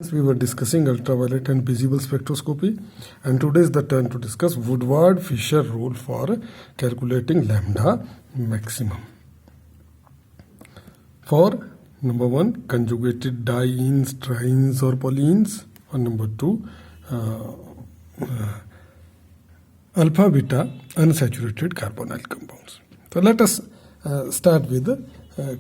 We were discussing ultraviolet and visible spectroscopy, and today is the turn to discuss Woodward-Fisher rule for calculating lambda maximum. For number one, conjugated dienes, trienes or polyenes, or number two, alpha beta unsaturated carbonyl compounds. So let us start with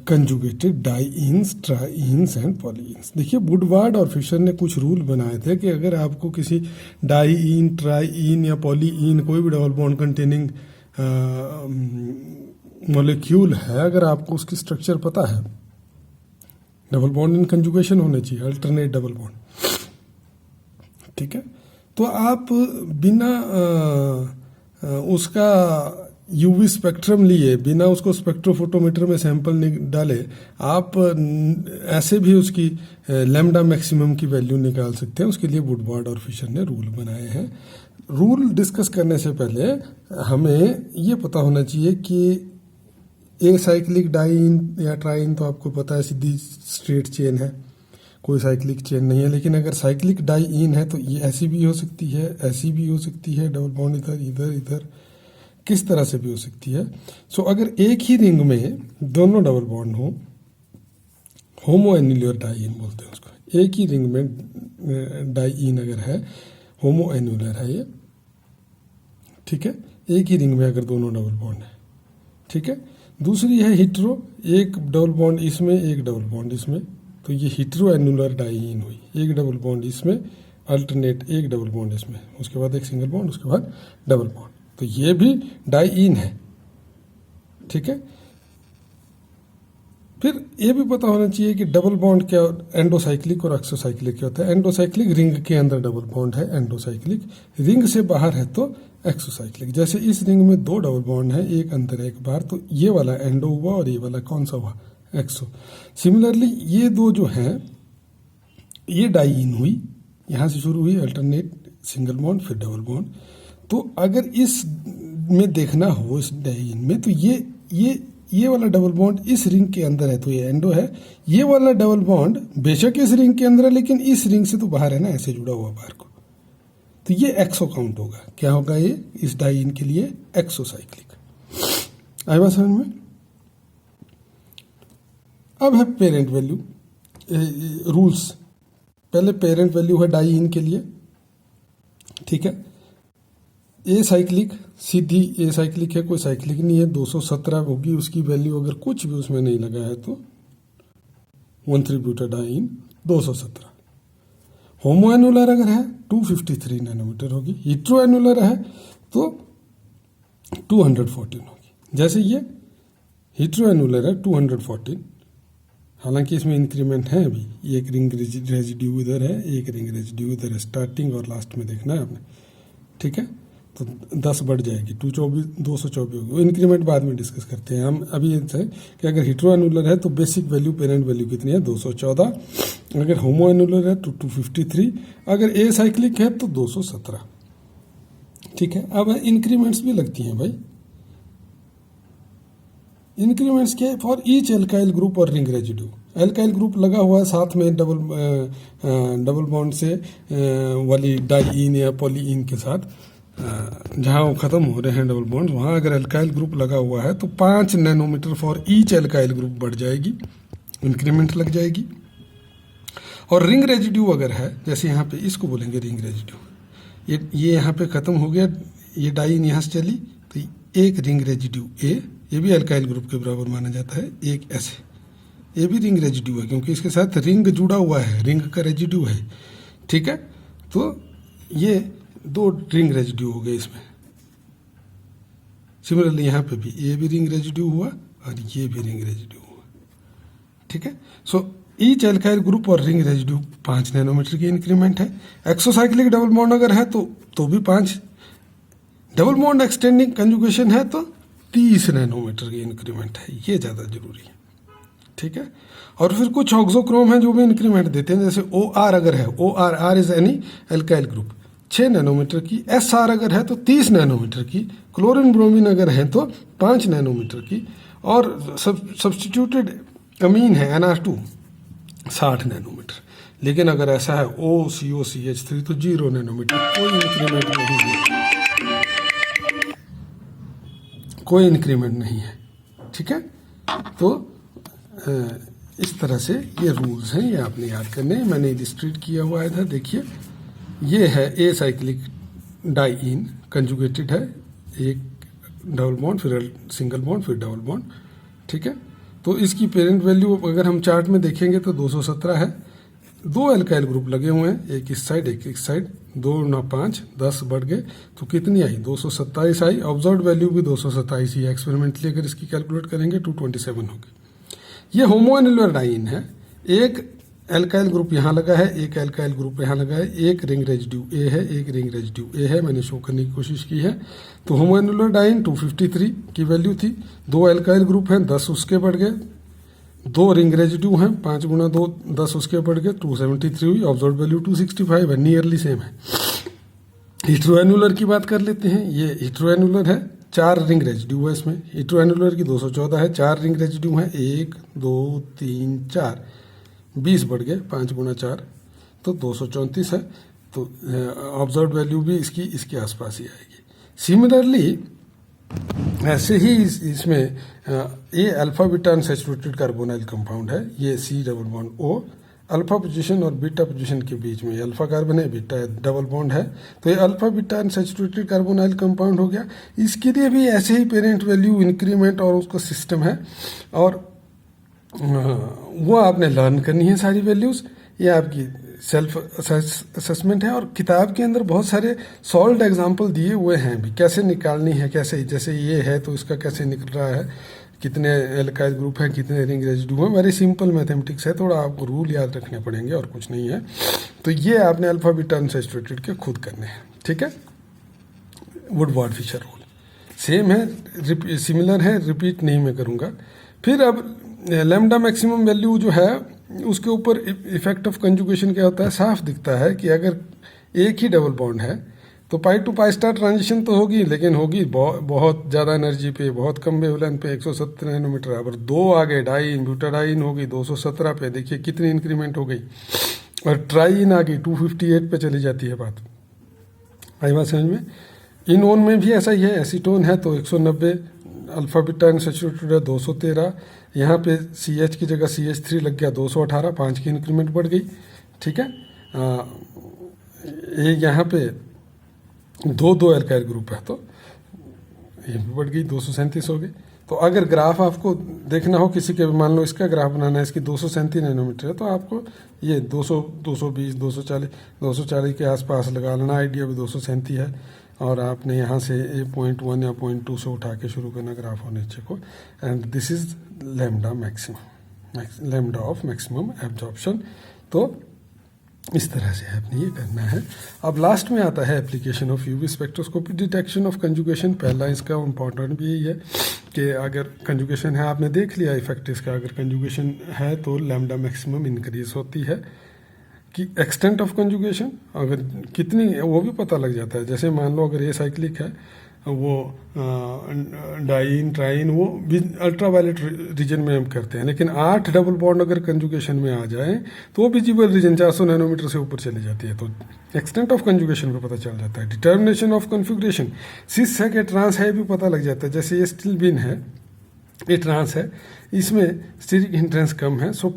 conjugated dienes, trienes and polyenes. देखिए Woodward और Fisher ने कुछ rule बनाए थे कि अगर आपको किसी डाईन, ट्राईन या पॉलीइन कोई भी डबल बॉन्ड कंटेनिंग मॉलिक्यूल है, अगर आपको उसकी स्ट्रक्चर पता है, डबल बॉन्ड इन कंजुगेशन होने चाहिए, अल्टरनेट डबल बॉन्ड, ठीक है, तो आप बिना उसका यूवी स्पेक्ट्रम लिए, बिना उसको स्पेक्ट्रोफोटोमीटर में सैंपल डाले, आप ऐसे भी उसकी लैम्डा मैक्सिमम की वैल्यू निकाल सकते हैं. उसके लिए वुडवार्ड और फिशर ने रूल बनाए हैं. रूल डिस्कस करने से पहले हमें ये पता होना चाहिए कि ए साइक्लिक डाइन या ट्राइन तो आपको पता है सीधी स्ट्रेट चेन है, कोई साइक्लिक चेन नहीं है. लेकिन अगर साइक्लिक डाइन है तो ये ऐसी भी हो सकती है, ऐसी भी हो सकती है, डबल बॉन्ड इधर इधर इधर, किस तरह से भी हो सकती है. सो अगर एक ही रिंग में दोनों डबल बॉन्ड हो, होमो एन्युलर डाइन बोलते हैं उसको. एक ही रिंग में डाइन अगर है, होमो एन्युलर है ये, ठीक है, एक ही रिंग में अगर दोनों डबल बॉन्ड है, ठीक है. दूसरी है हिट्रो, एक डबल बॉन्ड इसमें, एक डबल बॉन्ड इसमें, तो ये हिट्रो एन्युलर डाइन हुई. एक डबल बॉन्ड इसमें, अल्टरनेट एक डबल बॉन्ड इसमें, उसके बाद एक सिंगल बॉन्ड, उसके बाद डबल बॉन्ड, तो ये भी डाईन है, ठीक है. फिर ये भी पता होना चाहिए कि डबल बॉन्ड क्या, एंडोसाइक्लिक और एक्सोसाइक्लिक क्या होता है. एंडोसाइक्लिक रिंग के अंदर डबल बॉन्ड है, एंडोसाइक्लिक रिंग से बाहर है तो एक्सोसाइक्लिक. जैसे इस रिंग में दो डबल बॉन्ड है, एक अंदर एक बाहर, तो ये वाला एंडो हुआ और ये वाला कौन सा हुआ, एक्सो. सिमिलरली ये दो जो हैं ये डाईन हुई, यहाँ से शुरू हुई अल्टरनेट सिंगल बॉन्ड फिर डबल बॉन्ड. तो अगर इस में देखना हो, इस डाइन में, तो ये वाला डबल बॉन्ड इस रिंग के अंदर है तो ये एंडो है. ये वाला डबल बॉन्ड बेशक इस रिंग के अंदर है लेकिन इस रिंग से तो बाहर है ना, ऐसे जुड़ा हुआ बाहर को, तो ये एक्सो काउंट होगा. क्या होगा ये इस डाइन के लिए, एक्सोसाइक्लिक. आई बात समझ में. अब है पेरेंट वैल्यू रूल्स. पहले पेरेंट वैल्यू है डाइन के लिए, ठीक है. A cyclic, Sidhi a cyclic है, कोई साइक्लिक नहीं है, 217 होगी उसकी वैल्यू. अगर कुछ भी उसमें नहीं लगा है तो 1,3-ब्यूटाडाइन 217. होमो एनुलर अगर है 253 नैनोमीटर होगी. हिट्रो एनुलर है तो 214 होगी. जैसे ये हिट्रो एनुलर है 214, हालांकि इसमें इंक्रीमेंट है अभी, एक रिंग रेजिड्यू इधर है, एक रिंग रेजिड्यू इधर है. स्टार्टिंग और लास्ट में देखना है आपने, ठीक है. तो 10 बढ़ जाएगी, 224 होगी. इंक्रीमेंट बाद में डिस्कस करते हैं. हम अभी ये है कि अगर हिट्रो एनुलर है तो बेसिक वैल्यू पेरेंट वैल्यू कितनी है, 214. अगर होमो एनुलर है तो 253. अगर ए साइक्लिक है तो 217, ठीक है. अब इंक्रीमेंट्स भी लगती हैं भाई. इंक्रीमेंट्स क्या है, फॉर ईच एल्काइल ग्रुप और रिंग रेजिड्यू. एल्काइल ग्रुप लगा हुआ है साथ में डबल बॉन्ड से वाली डाईन या पॉलीइन के साथ, जहाँ वो ख़त्म हो रहे हैं डबल बॉन्ड, वहाँ अगर एल्काइल ग्रुप लगा हुआ है तो 5 nanometre for each alkyl group बढ़ जाएगी, इंक्रीमेंट लग जाएगी. और रिंग रेजिड्यू अगर है, जैसे यहाँ पे इसको बोलेंगे रिंग रेजिड्यू, ये यहाँ पे ख़त्म हो गया, ये डाइन यहाँ से चली तो एक रिंग रेजिड्यू ए, ये भी एल्काइल ग्रुप के बराबर माना जाता है. एक ऐसे, ये भी रिंग रेजिड्यू है क्योंकि इसके साथ रिंग जुड़ा हुआ है, रिंग का रेजिड्यू है, ठीक है. तो ये 2 रिंग रेजिड्यू हो गए इसमें. सिमिलरली यहाँ पे भी ये भी रिंग रेजिड्यू हुआ और ये भी रिंग रेजिड्यू हुआ, ठीक है. सो ईच एल्काइल ग्रुप और रिंग रेजिड्यू 5 नैनोमीटर की इंक्रीमेंट है. एक्सोसाइक्लिक डबल बॉन्ड अगर है तो भी 5. डबल बॉन्ड एक्सटेंडिंग कंजुगेशन है तो 30 नैनोमीटर की इंक्रीमेंट है. ये ज़्यादा जरूरी है, ठीक है. और फिर कुछ ऑक्सोक्रोम है जो भी इंक्रीमेंट देते हैं, जैसे OR अगर है, OR, R is any alkyl group, 6 nanometre की. SR अगर है तो 30 नैनोमीटर की. क्लोरीन ब्रोमीन अगर है तो 5 नैनोमीटर की. और सब्स्टिट्यूटेड अमीन है NR2 60 नैनोमीटर. लेकिन अगर ऐसा है OCOCH3 तो 0 नैनोमीटर, कोई इंक्रीमेंट नहीं है, कोई इंक्रीमेंट नहीं है। ठीक है, तो इस तरह से ये रूल्स हैं, ये आपने याद करने हैं। मैंने इलिस्ट्रेट किया हुआ है इधर, देखिए ये है ए साइक्लिक डाइईन, कंजुगेटेड है, एक डबल बॉन्ड फिर सिंगल बॉन्ड फिर डबल बॉन्ड। ठीक है, तो इसकी पेरेंट वैल्यू अगर हम चार्ट में देखेंगे तो 217 है। 2 एल्काइल ग्रुप लगे हुए हैं, एक इस साइड एक इस साइड, 2 × 5 10 बढ़ गए, तो कितनी आई 227 आई। ऑब्जर्व वैल्यू भी 227 ही, एक्सपेरिमेंटली अगर इसकी कैलकुलेट करेंगे 227 होगी। ये होमोएनुलर डाइईन है, एक एल्काइल ग्रुप यहाँ लगा है, एक एल्काइल ग्रुप यहाँ लगा है, एक रिंग रेजिड्यू ए है, एक रिंग रेजिड्यू ए है, मैंने शो करने की कोशिश की है। तो होमोएनुलर डाइईन 253 की वैल्यू थी, 2 एल्काइल ग्रुप हैं 10 उसके बढ़ गए, 2 रिंग रेजिड्यू हैं 5 × 2 10 उसके बढ़ गए, 273 हुई। ऑब्जर्व वैल्यू 265 है, नियरली सेम है। हिट्रोएनुलर की बात कर लेते हैं, ये हिट्रोएनुलर है, 4 रिंग रेजिड्यू है इसमें। हिट्रोएनुलर की 214 है, 4 रिंग रेजिड्यू हैं, 1 2 3 4, 20 बढ़ गए, 5 × 4 तो 234 है। तो ऑब्जर्व वैल्यू भी इसके आसपास ही आएगी। सिमिलरली ऐसे ही इसमें ये alpha beta unsaturated carbonyl compound है, ये C double bond O, alpha position और बीटा पोजीशन के बीच में अल्फा कार्बन है, बीटा डबल बॉन्ड है, तो ये alpha beta unsaturated carbonyl compound हो गया। इसके लिए भी ऐसे ही पेरेंट वैल्यू इंक्रीमेंट और उसका सिस्टम है, और वो आपने लर्न करनी है सारी वैल्यूज़। ये आपकी सेल्फ असेसमेंट है, और किताब के अंदर बहुत सारे सॉल्व्ड एग्जांपल दिए हुए हैं भी, कैसे निकालनी है, कैसे, जैसे ये है तो इसका कैसे निकल रहा है, कितने एल्काइल ग्रुप हैं, कितने रिंग रेजिड्यू हैं। वेरी सिंपल मैथमेटिक्स है, थोड़ा आपको रूल याद रखने पड़ेंगे और कुछ नहीं है। तो ये आपने अल्फा बीटा अनसैचुरेटेड के खुद करने हैं। ठीक है, वुडवार्ड फिशर रूल सेम है, सिमिलर है, रिपीट नहीं मैं करूँगा। फिर अब लैम्डा मैक्सिमम वैल्यू जो है उसके ऊपर इफेक्ट ऑफ कंजुगेशन क्या होता है, साफ दिखता है कि अगर एक ही डबल बॉन्ड है तो पाई टू पाई स्टार ट्रांजिशन तो होगी, लेकिन होगी बहुत ज़्यादा एनर्जी पे, बहुत कम वेवलेंथ पे, 170 नैनोमीटर। अगर 2 आ गए, डाइईन ब्यूटाडाइईन होगी 217 पे, देखिए कितनी इंक्रीमेंट हो गई। और ट्राइईन आ गई 258 पे चली जाती है बात। आई बात समझ में। इनोन में भी ऐसा ही है, एसीटोन है तो 190, अल्फा बीटा अनसैचुरेटेड है 213, यहाँ पे CH की जगह CH3 लग गया 218, 5 की इंक्रीमेंट बढ़ गई। ठीक है, ये यहाँ पे 2 एल्काइल ग्रुप है तो ये भी बढ़ गई, 237 हो गई। तो अगर ग्राफ आपको देखना हो किसी के, मान लो इसका ग्राफ बनाना है, इसकी 237 नैनोमीटर है, तो आपको ये 200 220 240 के आसपास लगा लेना। आइडिया भी 237 है, और आपने यहाँ से 0.1 या 0.2 से उठा के शुरू करना ग्राफ और नीचे को। And this is lambda maximum, lambda of maximum absorption. तो इस तरह से आपने ये करना है। अब लास्ट में आता है application of UV spectroscopy detection of conjugation. पहला इसका इम्पॉर्टेंट भी यही है कि अगर कंजुगेशन है, आपने देख लिया इफेक्ट इसका, अगर कंजुगेशन है तो लैम्डा मैक्सिमम इंक्रीज होती है। कि एक्सटेंट ऑफ कंजुगेशन अगर कितनी, वो भी पता लग जाता है। जैसे मान लो अगर ये साइक्लिक है, वो डाइईन ट्राइईन वो अल्ट्रावायलेट रीजन में हम करते हैं, लेकिन 8 डबल बॉन्ड अगर कंजुगेशन में आ जाए तो वो विजिबल रीजन 400 नैनोमीटर से ऊपर चली जाती है, तो एक्सटेंट ऑफ कंजुगेशन पे पता चल जाता है। डिटर्मिनेशन ऑफ कॉन्फ़िगरेशन, सिस है कि ट्रांस है भी पता लग जाता है। जैसे ये स्टील बिन है, ये ट्रांस है, इसमें स्टीरिक हिंड्रेंस कम है, सो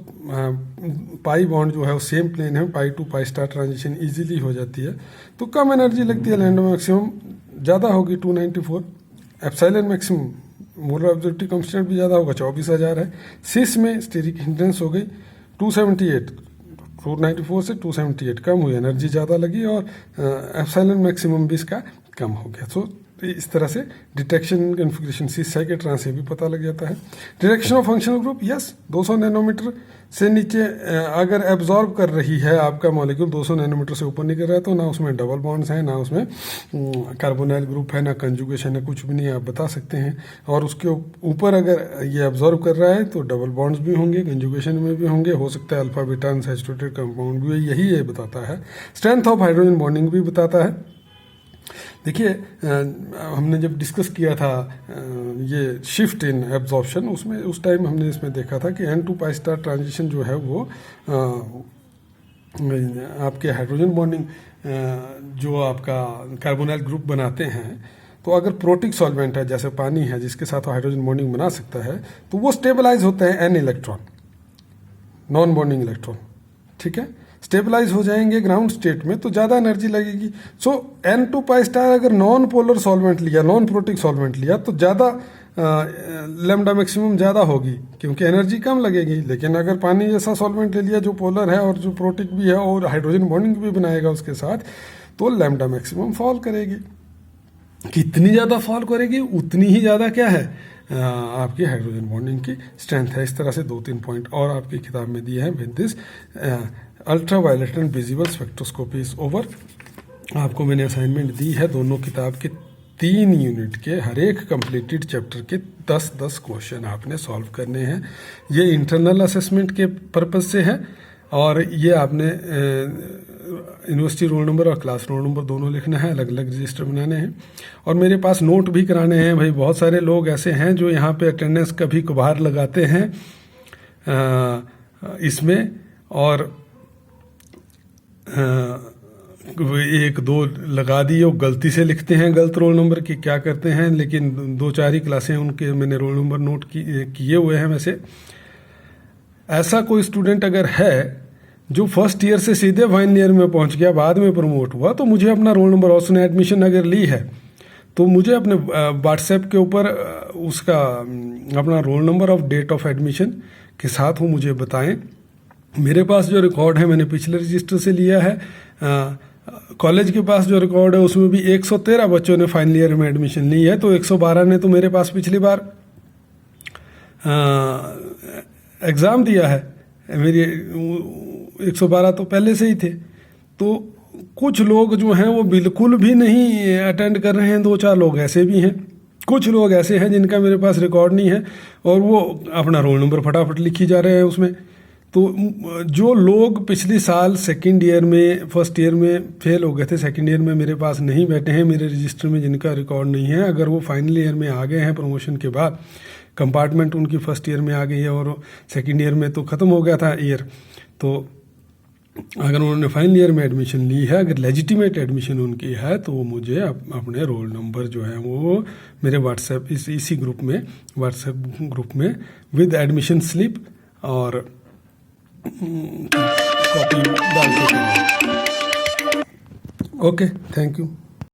पाई बॉन्ड जो है वो सेम प्लेन है, pi to pi star transition easily हो जाती है, तो कम एनर्जी लगती है। लैम्डा मैक्सिमम ज़्यादा होगी 294, epsilon maximum molar objective constant भी ज़्यादा होगा 24,000 है। सिस में स्टीरिक हिंड्रेंस हो गई 278, 294 से 278 कम हुई, एनर्जी ज़्यादा लगी, और एप्सिलॉन मैक्सिमम भी इसका कम हो गया। सो इस तरह से डिटेक्शन कॉन्फ़िगरेशन सिस है कि ट्रांस से भी पता लग जाता है। Detection of functional group, yes 200 nanometre से नीचे अगर एब्जॉर्ब कर रही है आपका मॉलिक्यूल, 200 नैनोमीटर से ऊपर नहीं कर रहा है, तो ना उसमें डबल बॉन्ड्स हैं, ना उसमें कार्बोनाइल ग्रुप है, ना कंजुगेशन है, कुछ भी नहीं, आप बता सकते हैं। और उसके ऊपर अगर ये एब्जॉर्ब कर रहा है तो डबल बॉन्ड्स भी होंगे, कंजुगेशन में भी होंगे, हो सकता है अल्फा बीटा अनसैचुरेटेड कंपाउंड भी, यही ये बताता है। स्ट्रेंथ ऑफ हाइड्रोजन बॉन्डिंग भी बताता है। देखिए हमने जब डिस्कस किया था ये शिफ्ट इन एब्जॉर्प्शन, उसमें उस टाइम हमने इसमें देखा था कि N2 पाई स्टार ट्रांजिशन जो है वो आपके हाइड्रोजन बॉन्डिंग जो आपका कार्बोनाइल ग्रुप बनाते हैं, तो अगर प्रोटिक सॉल्वेंट है जैसे पानी है जिसके साथ हाइड्रोजन बॉन्डिंग बना सकता है, तो वो स्टेबलाइज होते हैं an electron, non bonding electron, ठीक है, स्टेबलाइज हो जाएंगे ग्राउंड स्टेट में, तो ज़्यादा एनर्जी लगेगी। सो N2 पाई स्टार अगर नॉन पोलर सॉल्वेंट लिया, नॉन प्रोटिक सॉल्वेंट लिया, तो ज़्यादा लैम्डा मैक्सिमम ज़्यादा होगी क्योंकि एनर्जी कम लगेगी। लेकिन अगर पानी जैसा सॉल्वेंट ले लिया जो पोलर है और जो प्रोटिक भी है और हाइड्रोजन बॉन्डिंग भी बनाएगा उसके साथ, तो लैम्डा मैक्सिमम फॉल करेगी। कितनी ज़्यादा फॉल करेगी उतनी ही ज़्यादा क्या है आपकी हाइड्रोजन बॉन्डिंग की स्ट्रेंथ है। इस तरह से 2-3 पॉइंट और आपकी किताब में दिए हैं। With this ultra violet and visible spectroscopy is over. आपको मैंने असाइनमेंट दी है, दोनों किताब के 3 यूनिट के हर एक कंप्लीटेड चैप्टर के 10-10 क्वेश्चन आपने सॉल्व करने हैं। ये इंटरनल असेसमेंट के पर्पज से है और ये आपने यूनिवर्सिटी रोल नंबर और क्लास रोल नंबर दोनों लिखना है, अलग अलग रजिस्टर बनाने हैं और मेरे पास नोट भी कराने हैं। भाई बहुत सारे लोग ऐसे हैं जो यहाँ पे अटेंडेंस कभी कभार लगाते हैं इसमें, और 1-2 लगा दिए और गलती से लिखते हैं गलत रोल नंबर की, क्या करते हैं, लेकिन 2-4 ही क्लासें उनके मैंने रोल नंबर नोट किए हुए हैं। वैसे ऐसा कोई स्टूडेंट अगर है जो फर्स्ट ईयर से सीधे फाइनल ईयर में पहुंच गया, बाद में प्रमोट हुआ, तो मुझे अपना रोल नंबर, और उसने एडमिशन अगर ली है, तो मुझे अपने व्हाट्सएप के ऊपर उसका अपना रोल नंबर और डेट ऑफ एडमिशन के साथ वो मुझे बताएं। मेरे पास जो रिकॉर्ड है मैंने पिछले रजिस्टर से लिया है। कॉलेज के पास जो रिकॉर्ड है उसमें भी 113 बच्चों ने फाइनल ईयर में एडमिशन ली है, तो 112 ने तो मेरे पास पिछली बार एग्ज़ाम दिया है। मेरी 112 तो पहले से ही थे। तो कुछ लोग जो हैं वो बिल्कुल भी नहीं अटेंड कर रहे हैं, 2-4 लोग ऐसे भी हैं। कुछ लोग ऐसे हैं जिनका मेरे पास रिकॉर्ड नहीं है और वो अपना रोल नंबर फटाफट लिखी जा रहे हैं उसमें। तो जो लोग पिछले साल सेकंड ईयर में, फर्स्ट ईयर में फेल हो गए थे, सेकंड ईयर में मेरे पास नहीं बैठे हैं मेरे रजिस्टर में, जिनका रिकॉर्ड नहीं है, अगर वो फाइनल ईयर में आ गए हैं प्रमोशन के बाद, कंपार्टमेंट उनकी फर्स्ट ईयर में आ गई है और सेकंड ईयर में तो ख़त्म हो गया था ईयर, तो अगर उन्होंने फाइनल ईयर में एडमिशन ली है, अगर लेजिटिमेट एडमिशन उनकी है, तो वो मुझे अपने रोल नंबर जो है वो मेरे व्हाट्सएप इसी ग्रुप में, व्हाट्सएप ग्रुप में विद एडमिशन स्लिप और कॉपी डाल के। Okay, thank you.